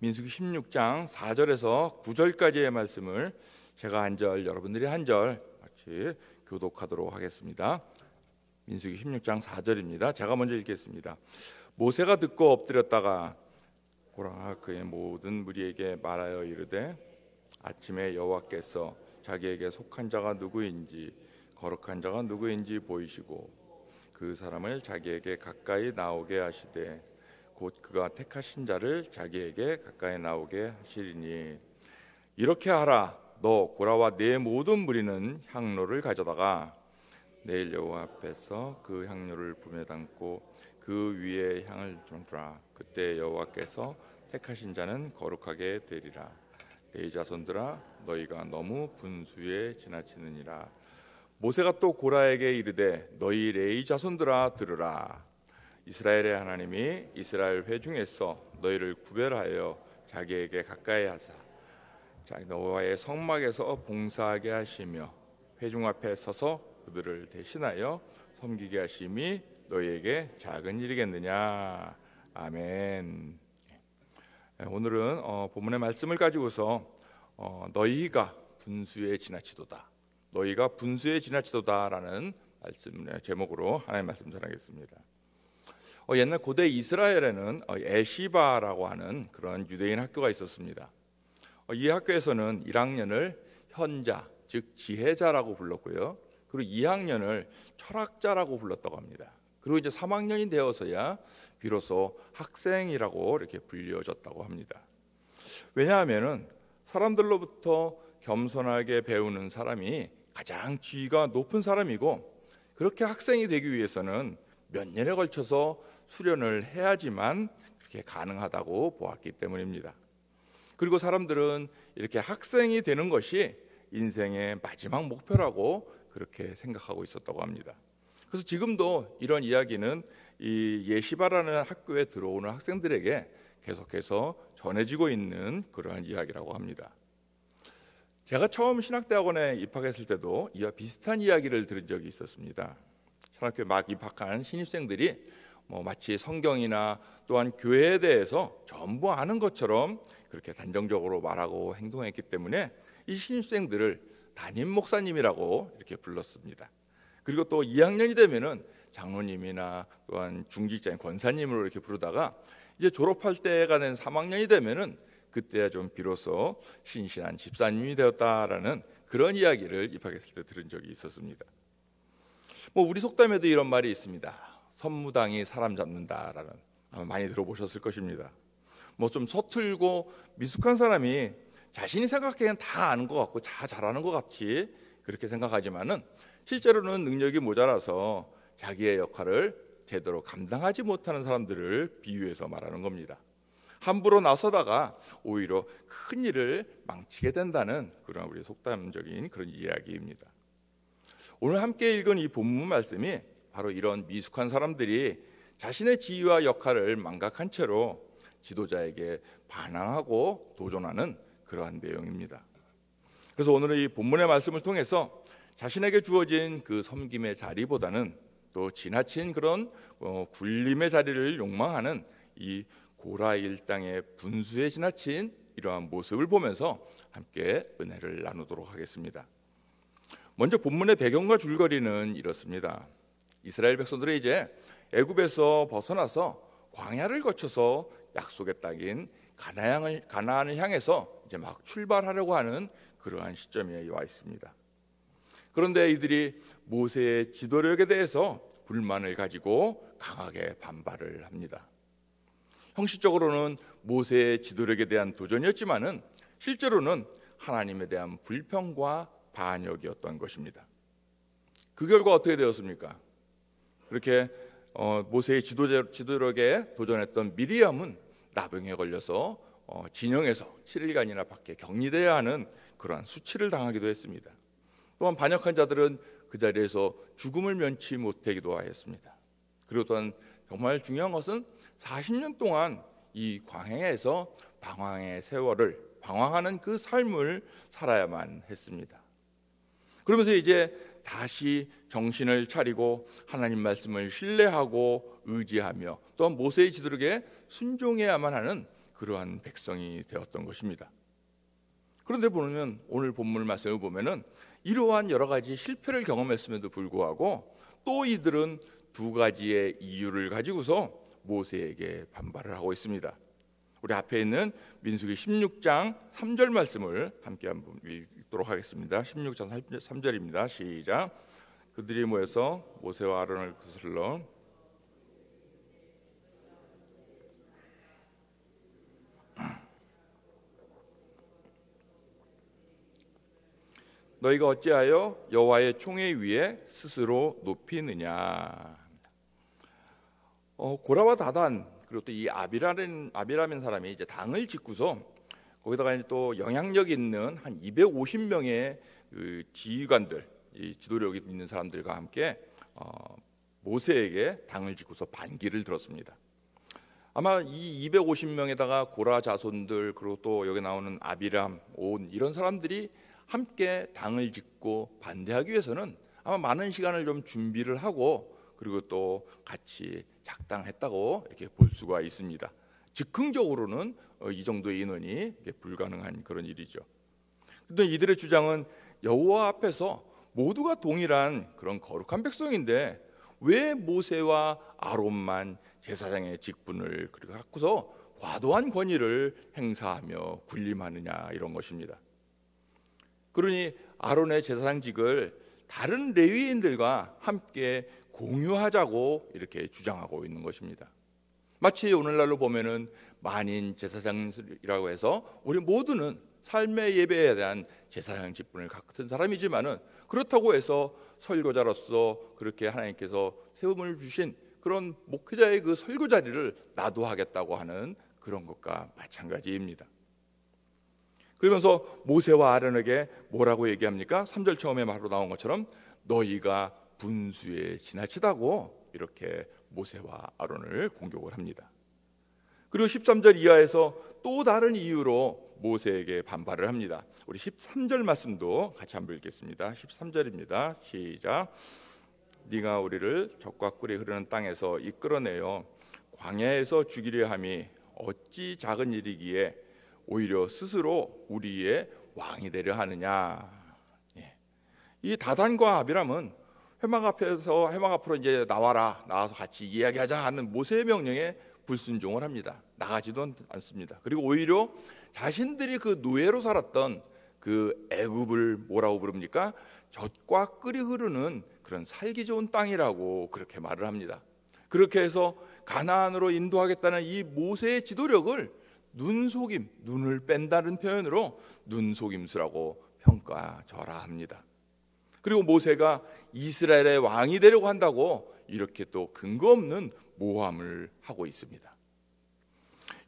민수기 16장 4절에서 9절까지의 말씀을 제가 한 절, 여러분들이 한 절 같이 교독하도록 하겠습니다. 민수기 16장 4절입니다. 제가 먼저 읽겠습니다. 모세가 듣고 엎드렸다가 고라와 그의 모든 무리에게 말하여 이르되 아침에 여호와께서 자기에게 속한 자가 누구인지 거룩한 자가 누구인지 보이시고 그 사람을 자기에게 가까이 나오게 하시되 곧 그가 택하신 자를 자기에게 가까이 나오게 하시리니 이렇게 하라. 너 고라와 네 모든 무리는 향로를 가져다가 내일 여호와 앞에서 그 향로를 불에 담고 그 위에 향을 던지라. 그때 여호와께서 택하신 자는 거룩하게 되리라. 레위 자손들아 너희가 너무 분수에 지나치느니라. 모세가 또 고라에게 이르되 너희 레위 자손들아 들으라. 이스라엘의 하나님이 이스라엘 회중에서 너희를 구별하여 자기에게 가까이 하사 너와의 성막에서 봉사하게 하시며 회중 앞에 서서 그들을 대신하여 섬기게 하심이 너희에게 작은 일이겠느냐. 아멘. 오늘은 본문의 말씀을 가지고서 너희가 분수에 지나치도다, 너희가 분수에 지나치도다라는 말씀의 제목으로 하나님의 말씀 전하겠습니다. 옛날 고대 이스라엘에는 에시바라고 하는 그런 유대인 학교가 있었습니다. 이 학교에서는 1학년을 현자, 즉 지혜자라고 불렀고요. 그리고 2학년을 철학자라고 불렀다고 합니다. 그리고 이제 3학년이 되어서야 비로소 학생이라고 이렇게 불려졌다고 합니다. 왜냐하면은 사람들로부터 겸손하게 배우는 사람이 가장 지위가 높은 사람이고, 그렇게 학생이 되기 위해서는 몇 년에 걸쳐서 수련을 해야지만 그렇게 가능하다고 보았기 때문입니다. 그리고 사람들은 이렇게 학생이 되는 것이 인생의 마지막 목표라고 그렇게 생각하고 있었다고 합니다. 그래서 지금도 이런 이야기는 이 예시바라는 학교에 들어오는 학생들에게 계속해서 전해지고 있는 그러한 이야기라고 합니다. 제가 처음 신학대학원에 입학했을 때도 이와 비슷한 이야기를 들은 적이 있었습니다. 신학교에 막 입학한 신입생들이 마치 성경이나 또한 교회에 대해서 전부 아는 것처럼 그렇게 단정적으로 말하고 행동했기 때문에 이 신입생들을 담임 목사님이라고 이렇게 불렀습니다. 그리고 또 2학년이 되면은 장로님이나 또한 중직자인 권사님으로 이렇게 부르다가 이제 졸업할 때가 된 3학년이 되면은 그때야 좀 비로소 신실한 집사님이 되었다라는 그런 이야기를 입학했을 때 들은 적이 있었습니다. 우리 속담에도 이런 말이 있습니다. 선무당이 사람 잡는다라는, 아마 많이 들어보셨을 것입니다. 좀 서툴고 미숙한 사람이 자신이 생각하기엔 다 아는 것 같고 다 잘하는 것 같이 그렇게 생각하지만은 실제로는 능력이 모자라서 자기의 역할을 제대로 감당하지 못하는 사람들을 비유해서 말하는 겁니다. 함부로 나서다가 오히려 큰 일을 망치게 된다는 그런 우리 속담적인 그런 이야기입니다. 오늘 함께 읽은 이 본문 말씀이 바로 이런 미숙한 사람들이 자신의 지위와 역할을 망각한 채로 지도자에게 반항하고 도전하는 그러한 내용입니다. 그래서 오늘은 이 본문의 말씀을 통해서 자신에게 주어진 그 섬김의 자리보다는 또 지나친 그런 굴림의 자리를 욕망하는 이 고라 일당의 분수에 지나친 이러한 모습을 보면서 함께 은혜를 나누도록 하겠습니다. 먼저 본문의 배경과 줄거리는 이렇습니다. 이스라엘 백성들이 이제 애굽에서 벗어나서 광야를 거쳐서 약속의 땅인 가나안을 향해서 이제 막 출발하려고 하는 그러한 시점에 와 있습니다. 그런데 이들이 모세의 지도력에 대해서 불만을 가지고 강하게 반발을 합니다. 형식적으로는 모세의 지도력에 대한 도전이었지만은 실제로는 하나님에 대한 불평과 반역이었던 것입니다. 그 결과 어떻게 되었습니까? 그렇게 모세의 지도력에 도전했던 미리암은 나병에 걸려서 진영에서 7일간이나 밖에 격리돼야 하는 그러한 수치를 당하기도 했습니다. 또한 반역한 자들은 그 자리에서 죽음을 면치 못하기도 하였습니다. 그리고 또한 정말 중요한 것은 40년 동안 이 광야에서 방황하는 그 삶을 살아야만 했습니다. 그러면서 이제 다시 정신을 차리고 하나님 말씀을 신뢰하고 의지하며 또한 모세의 지도력에 순종해야만 하는 그러한 백성이 되었던 것입니다. 그런데 보면 오늘 본문 말씀을 보면은 이러한 여러 가지 실패를 경험했음에도 불구하고 또 이들은 두 가지의 이유를 가지고서 모세에게 반발을 하고 있습니다. 우리 앞에 있는 민수기 16장 3절 말씀을 함께 한번 읽도록 하겠습니다. 16장 3절입니다. 시작. 그들이 모여서 모세와 아론을 거슬러 너희가 어찌하여 여호와의 총회 위에 스스로 높이느냐. 고라와 다단 그리고 또 이 아비라는 사람이 이제 당을 짓고서 거기다가 이제 또 영향력 있는 한 250명의 그 지휘관들, 이 지도력이 있는 사람들과 함께 모세에게 당을 짓고서 반기를 들었습니다. 아마 이 250명에다가 고라 자손들 그리고 또 여기 나오는 아비람, 온 이런 사람들이 함께 당을 짓고 반대하기 위해서는 아마 많은 시간을 좀 준비를 하고 그리고 또 같이 작당했다고 이렇게 볼 수가 있습니다. 즉흥적으로는 이 정도의 인원이 불가능한 그런 일이죠. 그런데 이들의 주장은 여호와 앞에서 모두가 동일한 그런 거룩한 백성인데 왜 모세와 아론만 제사장의 직분을 갖고서 과도한 권위를 행사하며 군림하느냐 이런 것입니다. 그러니 아론의 제사장직을 다른 레위인들과 함께 공유하자고 이렇게 주장하고 있는 것입니다. 마치 오늘날로 보면은 만인 제사장이라고 해서 우리 모두는 삶의 예배에 대한 제사장 직분을 같은 사람이지만은 그렇다고 해서 설교자로서 그렇게 하나님께서 세움을 주신 그런 목회자의 그 설교 자리를 나도 하겠다고 하는 그런 것과 마찬가지입니다. 그러면서 모세와 아론에게 뭐라고 얘기합니까? 3절 처음에 바로 나온 것처럼 너희가 분수에 지나치다고 이렇게 모세와 아론을 공격을 합니다. 그리고 13절 이하에서 또 다른 이유로 모세에게 반발을 합니다. 우리 13절 말씀도 같이 한번 읽겠습니다. 13절입니다. 시작. 네가 우리를 적과 꿀이 흐르는 땅에서 이끌어내어 광야에서 죽이려 함이 어찌 작은 일이기에 오히려 스스로 우리의 왕이 되려 하느냐. 이 다단과 아비람은 회막 앞으로 이제 나와서 같이 이야기하자 하는 모세의 명령에 불순종을 합니다. 나가지도 않습니다. 그리고 오히려 자신들이 그 노예로 살았던 그 애굽을 뭐라고 부릅니까? 젖과 꿀이 흐르는 그런 살기 좋은 땅이라고 그렇게 말을 합니다. 그렇게 해서 가나안으로 인도하겠다는 이 모세의 지도력을 눈을 뺀다는 표현으로 눈속임수라고 평가절하합니다. 그리고 모세가 이스라엘의 왕이 되려고 한다고 이렇게 또 근거 없는 모함을 하고 있습니다.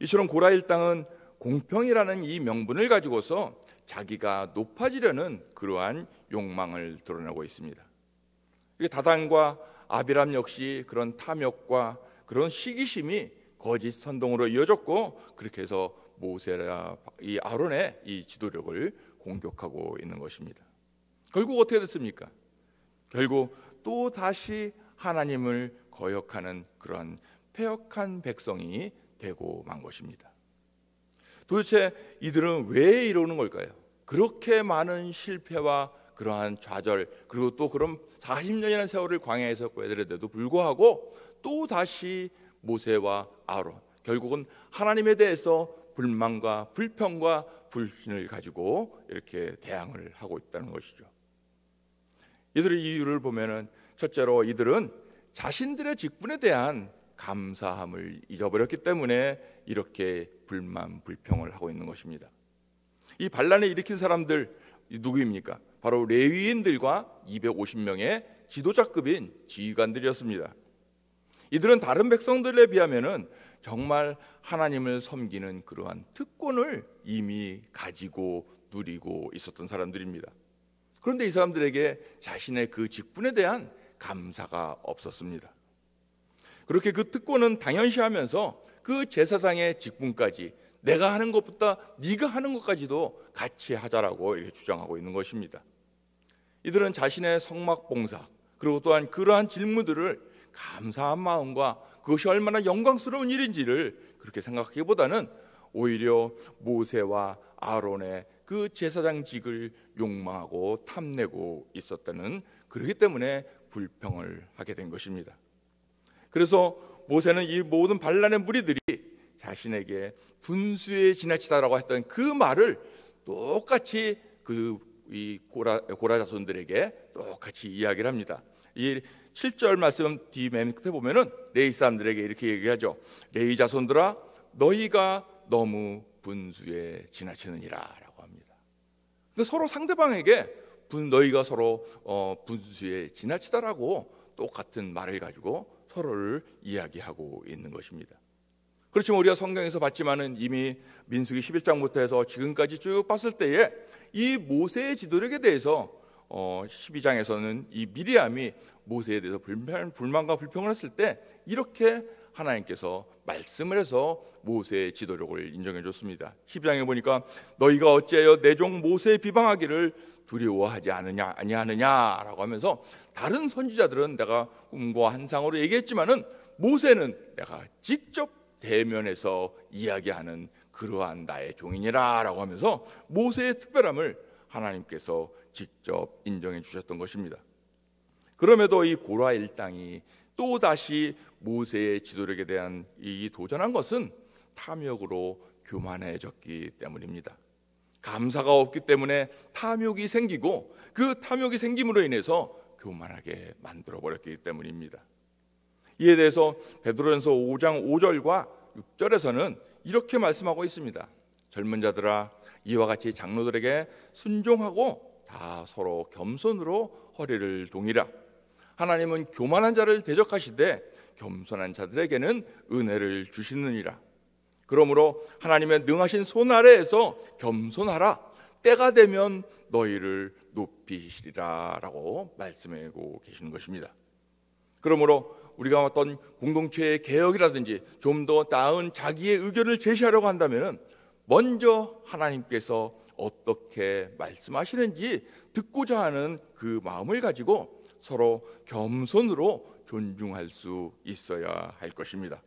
이처럼 고라 일당은 공평이라는 이 명분을 가지고서 자기가 높아지려는 그러한 욕망을 드러내고 있습니다. 다단과 아비람 역시 그런 탐욕과 그런 시기심이 거짓 선동으로 이어졌고 그렇게 해서 모세와 이 아론의 이 지도력을 공격하고 있는 것입니다. 결국 어떻게 됐습니까? 결국 또 다시 하나님을 거역하는 그런 패역한 백성이 되고 만 것입니다. 도대체 이들은 왜 이러는 걸까요? 그렇게 많은 실패와 그러한 좌절 그리고 또 그런 40년이라는 세월을 광야에서 꿰들에도 불구하고 또 다시 모세와 아론 결국은 하나님에 대해서 불만과 불평과 불신을 가지고 이렇게 대항을 하고 있다는 것이죠. 이들의 이유를 보면은 첫째로 이들은 자신들의 직분에 대한 감사함을 잊어버렸기 때문에 이렇게 불만 불평을 하고 있는 것입니다. 이 반란을 일으킨 사람들 누구입니까? 바로 레위인들과 250명의 지도자급인 지휘관들이었습니다. 이들은 다른 백성들에 비하면은 정말 하나님을 섬기는 그러한 특권을 이미 가지고 누리고 있었던 사람들입니다. 그런데 이 사람들에게 자신의 그 직분에 대한 감사가 없었습니다. 그렇게 그 특권은 당연시하면서 그 제사장의 직분까지 내가 하는 것보다 네가 하는 것까지도 같이 하자라고 이렇게 주장하고 있는 것입니다. 이들은 자신의 성막 봉사 그리고 또한 그러한 직무들을 감사한 마음과 그것이 얼마나 영광스러운 일인지를 그렇게 생각하기보다는 오히려 모세와 아론의 그 제사장직을 욕망하고 탐내고 있었다는, 그렇기 때문에 불평을 하게 된 것입니다. 그래서 모세는 이 모든 반란의 무리들이 자신에게 분수에 지나치다라고 했던 그 말을 똑같이 이 고라 자손들에게 똑같이 이야기를 합니다. 이 7절 말씀 뒤 맨 끝에 보면은 레위 사람들에게 이렇게 얘기하죠. 레위 자손들아, 너희가 너무 분수에 지나치느니라라고 합니다. 근데 서로 상대방에게 너희가 서로 분수에 지나치다라고 똑같은 말을 가지고 서로를 이야기하고 있는 것입니다. 그렇지만 우리가 성경에서 봤지만은 이미 민수기 11장부터 해서 지금까지 쭉 봤을 때에 이 모세의 지도력에 대해서 12장에서는 이 미리암이 모세에 대해서 불만과 불평을 했을 때 이렇게 하나님께서 말씀을 해서 모세의 지도력을 인정해 줬습니다. 12장에 보니까 너희가 어찌하여 내 종 모세의 비방하기를 두려워하지 아니하느냐라고 하면서 다른 선지자들은 내가 꿈과 환상으로 얘기했지만은 모세는 내가 직접 대면해서 이야기하는 그러한 나의 종이니라라고 하면서 모세의 특별함을 하나님께서 직접 인정해 주셨던 것입니다. 그럼에도 이 고라 일당이 또다시 모세의 지도력에 대한 이 도전한 것은 탐욕으로 교만해졌기 때문입니다. 감사가 없기 때문에 탐욕이 생기고 그 탐욕이 생김으로 인해서 교만하게 만들어 버렸기 때문입니다. 이에 대해서 베드로전서 5장 5절과 6절에서는 이렇게 말씀하고 있습니다. 젊은 자들아, 이와 같이 장로들에게 순종하고 다 서로 겸손으로 허리를 동이라. 하나님은 교만한 자를 대적하시되 겸손한 자들에게는 은혜를 주시느니라. 그러므로 하나님의 능하신 손 아래에서 겸손하라. 때가 되면 너희를 높이시리라 라고 말씀하고 계시는 것입니다. 그러므로 우리가 어떤 공동체의 개혁이라든지 좀 더 나은 자기의 의견을 제시하려고 한다면 먼저 하나님께서 어떻게 말씀하시는지 듣고자 하는 그 마음을 가지고 서로 겸손으로 존중할 수 있어야 할 것입니다.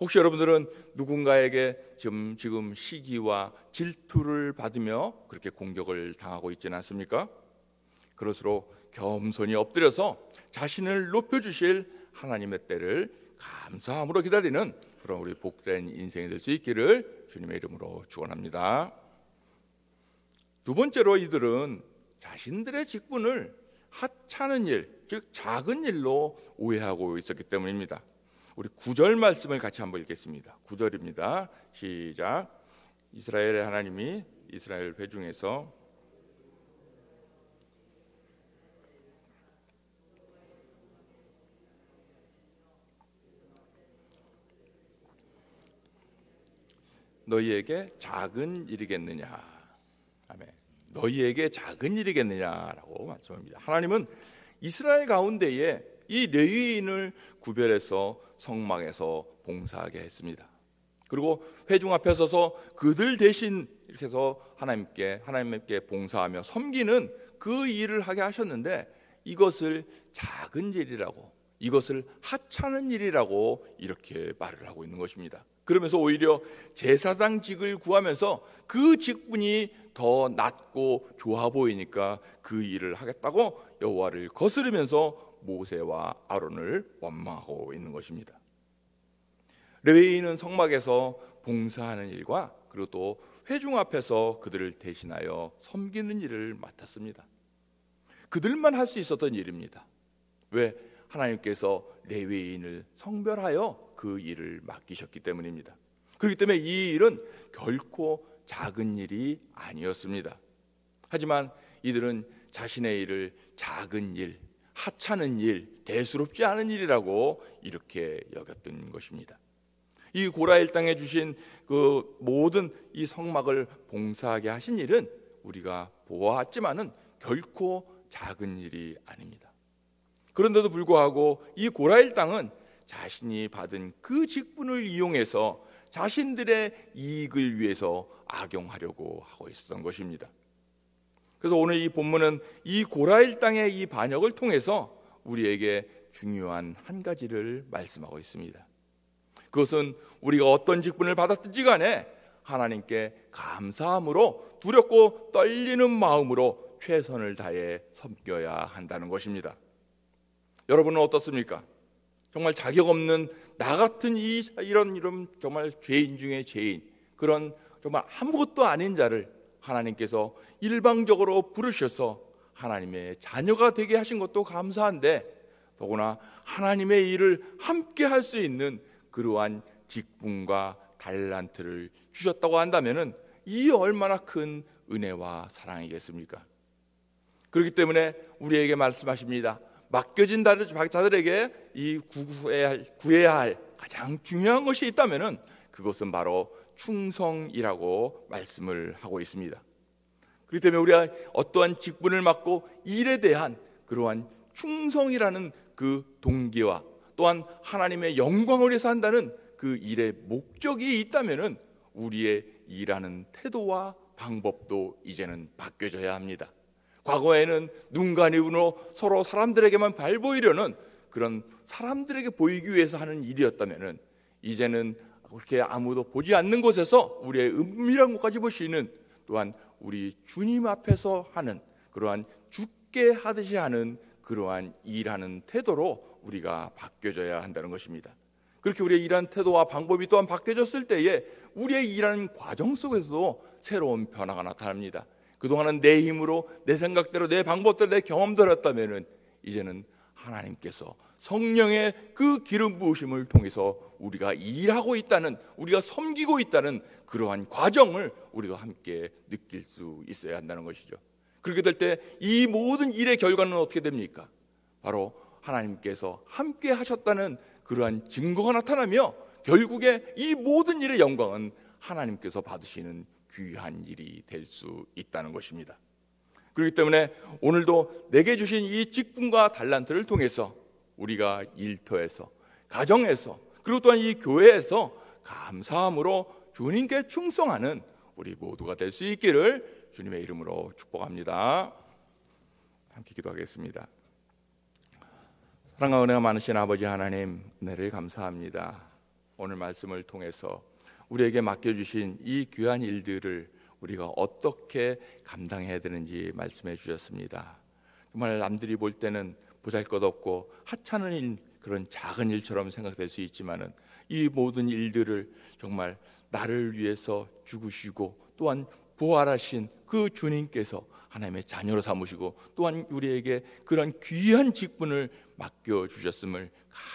혹시 여러분들은 누군가에게 지금 시기와 질투를 받으며 그렇게 공격을 당하고 있지는 않습니까? 그럴수록 겸손히 엎드려서 자신을 높여주실 하나님의 때를 감사함으로 기다리는 그런 우리 복된 인생이 될 수 있기를 주님의 이름으로 축원합니다. 두 번째로 이들은 자신들의 직분을 하찮은 일, 즉 작은 일로 오해하고 있었기 때문입니다. 우리 9절 말씀을 같이 한번 읽겠습니다. 9절입니다. 시작. 이스라엘의 하나님이 이스라엘 회중에서 너희에게 작은 일이겠느냐. 아멘. 너희에게 작은 일이겠느냐라고 말씀합니다. 하나님은 이스라엘 가운데에 이 레위인을 구별해서 성막에서 봉사하게 했습니다. 그리고 회중 앞에 서서 그들 대신 이렇게 해서 하나님께 봉사하며 섬기는 그 일을 하게 하셨는데 이것을 작은 일이라고, 이것을 하찮은 일이라고 이렇게 말을 하고 있는 것입니다. 그러면서 오히려 제사장직을 구하면서 그 직분이 더 낫고 좋아 보이니까 그 일을 하겠다고 여호와를 거스르면서 모세와 아론을 원망하고 있는 것입니다. 레위인은 성막에서 봉사하는 일과 그리고 또 회중 앞에서 그들을 대신하여 섬기는 일을 맡았습니다. 그들만 할 수 있었던 일입니다. 왜? 하나님께서 레위인을 성별하여 그 일을 맡기셨기 때문입니다. 그렇기 때문에 이 일은 결코 작은 일이 아니었습니다. 하지만 이들은 자신의 일을 작은 일, 하찮은 일, 대수롭지 않은 일이라고 이렇게 여겼던 것입니다. 이 고라일 땅에 주신 그 모든 이 성막을 봉사하게 하신 일은 우리가 보았지만은 결코 작은 일이 아닙니다. 그런데도 불구하고 이 고라일 땅은 자신이 받은 그 직분을 이용해서 자신들의 이익을 위해서 악용하려고 하고 있었던 것입니다. 그래서 오늘 이 본문은 이 고라일 땅의 이 반역을 통해서 우리에게 중요한 한 가지를 말씀하고 있습니다. 그것은 우리가 어떤 직분을 받았든지 간에 하나님께 감사함으로 두렵고 떨리는 마음으로 최선을 다해 섬겨야 한다는 것입니다. 여러분은 어떻습니까? 정말 자격 없는 나 같은 이런 정말 죄인 중에 죄인, 그런 정말 아무것도 아닌 자를 하나님께서 일방적으로 부르셔서 하나님의 자녀가 되게 하신 것도 감사한데, 더구나 하나님의 일을 함께 할 수 있는 그러한 직분과 달란트를 주셨다고 한다면은 이 얼마나 큰 은혜와 사랑이겠습니까? 그렇기 때문에 우리에게 말씀하십니다. 맡겨진 자들에게 이 구해야 할 가장 중요한 것이 있다면은 그것은 바로 충성이라고 말씀을 하고 있습니다. 그렇기 때문에 우리가 어떠한 직분을 맡고 일에 대한 그러한 충성이라는 그 동기와 또한 하나님의 영광을 위해서 한다는 그 일의 목적이 있다면은 우리의 일하는 태도와 방법도 이제는 바뀌어져야 합니다. 과거에는 눈과 입으로 서로 사람들에게만 발보이려는 그런 사람들에게 보이기 위해서 하는 일이었다면은 이제는 그렇게 아무도 보지 않는 곳에서 우리의 은밀한 곳까지 볼 수 있는, 또한 우리 주님 앞에서 하는 그러한 죽게 하듯이 하는 그러한 일하는 태도로 우리가 바뀌어져야 한다는 것입니다. 그렇게 우리의 일하는 태도와 방법이 또한 바뀌어졌을 때에 우리의 일하는 과정 속에서도 새로운 변화가 나타납니다. 그동안은 내 힘으로, 내 생각대로, 내 방법대로, 내 경험대로였다면 이제는 하나님께서 성령의 그 기름 부으심을 통해서 우리가 일하고 있다는, 우리가 섬기고 있다는 그러한 과정을 우리가 함께 느낄 수 있어야 한다는 것이죠. 그렇게 될 때 이 모든 일의 결과는 어떻게 됩니까? 바로 하나님께서 함께 하셨다는 그러한 증거가 나타나며 결국에 이 모든 일의 영광은 하나님께서 받으시는 귀한 일이 될 수 있다는 것입니다. 그렇기 때문에 오늘도 내게 주신 이 직분과 달란트를 통해서 우리가 일터에서, 가정에서, 그리고 또한 이 교회에서 감사함으로 주님께 충성하는 우리 모두가 될 수 있기를 주님의 이름으로 축복합니다. 함께 기도하겠습니다. 사랑과 은혜가 많으신 아버지 하나님, 은혜를 감사합니다. 오늘 말씀을 통해서 우리에게 맡겨주신 이 귀한 일들을 우리가 어떻게 감당해야 되는지 말씀해 주셨습니다. 정말 남들이 볼 때는 보잘것없고 하찮은 일, 그런 작은 일처럼 생각될 수 있지만은 이 모든 일들을 정말 나를 위해서 죽으시고 또한 부활하신 그 주님께서 하나님의 자녀로 삼으시고 또한 우리에게 그런 귀한 직분을 맡겨주셨음을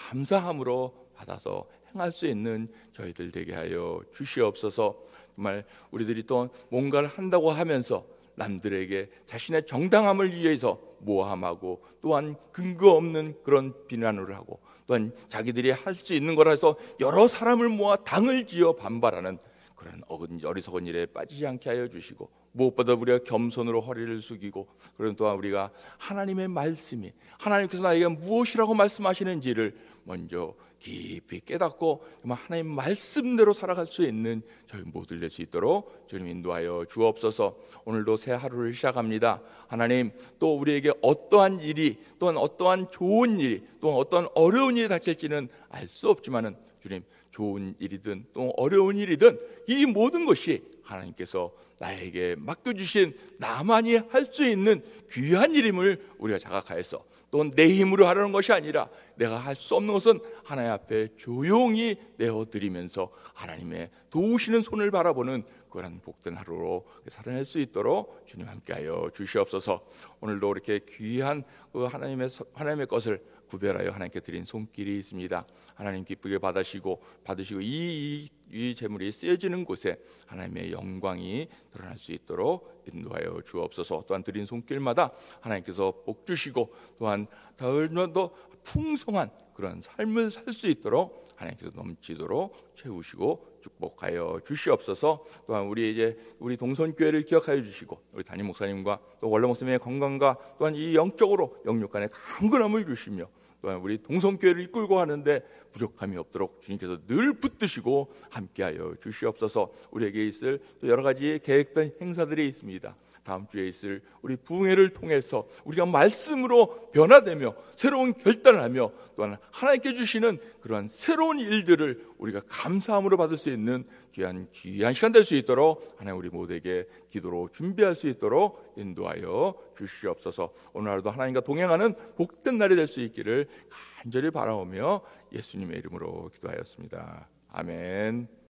감사함으로 받아서 행할 수 있는 저희들 되게 하여 주시옵소서. 정말 우리들이 또 뭔가를 한다고 하면서 남들에게 자신의 정당함을 위해서 모함하고 또한 근거 없는 그런 비난을 하고 또한 자기들이 할 수 있는 거라서 여러 사람을 모아 당을 지어 반발하는 그런 어리석은 일에 빠지지 않게 하여 주시고, 무엇보다 우리가 겸손으로 허리를 숙이고, 그런 또한 우리가 하나님의 말씀이 하나님께서 나에게 무엇이라고 말씀하시는지를 먼저 깊이 깨닫고 정말 하나님 말씀대로 살아갈 수 있는 저희 모두 될 수 있도록 주님 인도하여 주옵소서. 오늘도 새 하루를 시작합니다. 하나님, 또 우리에게 어떠한 일이, 또한 어떠한 좋은 일이, 또한 어떠한 어려운 일이 닥칠지는 알 수 없지만은 주님, 좋은 일이든 또 어려운 일이든 이 모든 것이 하나님께서 나에게 맡겨주신 나만이 할 수 있는 귀한 일임을 우리가 자각하여서 또 내 힘으로 하려는 것이 아니라 내가 할 수 없는 것은 하나님 앞에 조용히 내어드리면서 하나님의 도우시는 손을 바라보는 그런 복된 하루로 살아낼 수 있도록 주님 함께하여 주시옵소서. 오늘도 이렇게 귀한 그 하나님의 것을 구별하여 하나님께 드린 손길이 있습니다. 하나님 기쁘게 받으시고 이 재물이 쓰여지는 곳에 하나님의 영광이 드러날 수 있도록 인도하여 주옵소서. 또한 드린 손길마다 하나님께서 복 주시고 또한 더 풍성한 그런 삶을 살 수 있도록 하나님께서 넘치도록 채우시고 축복하여 주시옵소서. 또한 우리 동선교회를 기억하여 주시고 우리 담임 목사님과 또 원로 목사님의 건강과 또한 이 영적으로 영육간의 강건함을 주시며 또한 우리 동선교회를 이끌고 하는데 부족함이 없도록 주님께서 늘 붙드시고 함께하여 주시옵소서. 우리에게 있을 또 여러 가지 계획된 행사들이 있습니다. 다음 주에 있을 우리 부흥회를 통해서 우리가 말씀으로 변화되며 새로운 결단을 하며 또한 하나님께 주시는 그러한 새로운 일들을 우리가 감사함으로 받을 수 있는 귀한 시간 될 수 있도록 하나님 우리 모두에게 기도로 준비할 수 있도록 인도하여 주시옵소서. 오늘 하루도 하나님과 동행하는 복된 날이 될 수 있기를 간절히 바라오며 예수님의 이름으로 기도하였습니다. 아멘.